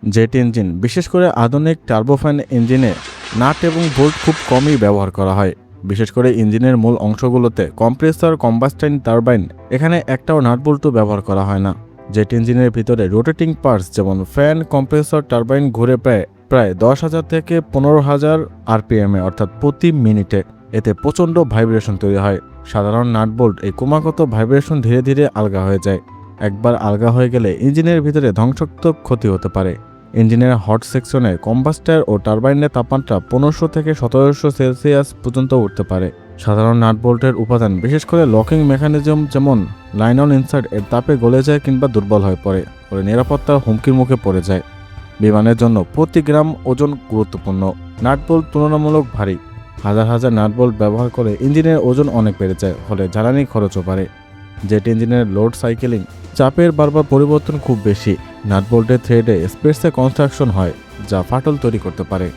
Jet engine, বিশেষ করে আধুনিক টার্বোফ্যান ইঞ্জিনে নাট এবং বোল্ট খুব কমই ব্যবহার করা হয়। বিশেষ করে ইঞ্জিনের মূল অংশগুলোতে কম্প্রেসর, কম্বাস্টাইন টারবাইন, এখানে একটাও নাট বোল্টও ব্যবহার করা হয় না। জেট ইঞ্জিনের ভিতরে রোটেটিং পার্টস যেমন ফ্যান, কম্প্রেসর, টারবাইন ঘুরে প্রায় 10,000 থেকে 15,000 আরপিএমে, অর্থাৎ প্রতি মিনিটে। এতে প্রচণ্ড ভাইব্রেশন তৈরি হয়। সাধারণ নাট বোল্ট এই ক্রমাগত ভাইব্রেশন ধীরে ধীরে আলগা হয়ে যায়। একবার আলগা হয়ে গেলে ইঞ্জিনের ভিতরে ধ্বংসাত্মক ক্ষতি হতে পারে। ইঞ্জিনের হট সেকশনে কম্বাস্টার ও টারবাইনের তাপমাত্রা 1500 থেকে 1700 সেলসিয়াস পর্যন্ত উঠতে পারে। সাধারণ নাট বোল্টের উপাদান, বিশেষ করে লকিং মেকানিজম যেমন লাইনন ইনসার্ট, এর তাপে গলে যায় কিংবা দুর্বল হয়ে পড়ে, ফলে নিরাপত্তার হুমকির মুখে পড়ে যায়। বিমানের জন্য প্রতি গ্রাম ওজন গুরুত্বপূর্ণ। নাট বোল্ট তুলনামূলক ভারী। হাজার হাজার নাট বোল্ট ব্যবহার করে ইঞ্জিনের ওজন অনেক বেড়ে যায়, ফলে জ্বালানি খরচও বাড়ে। জেট ইঞ্জিনের লোড সাইকেলিং চাপের বারবার পরিবর্তন খুব বেশি। নাট বোল্টের থ্রেডে স্পেসে কনস্ট্রাকশন হয়, যা ফাটল তৈরি করতে পারে।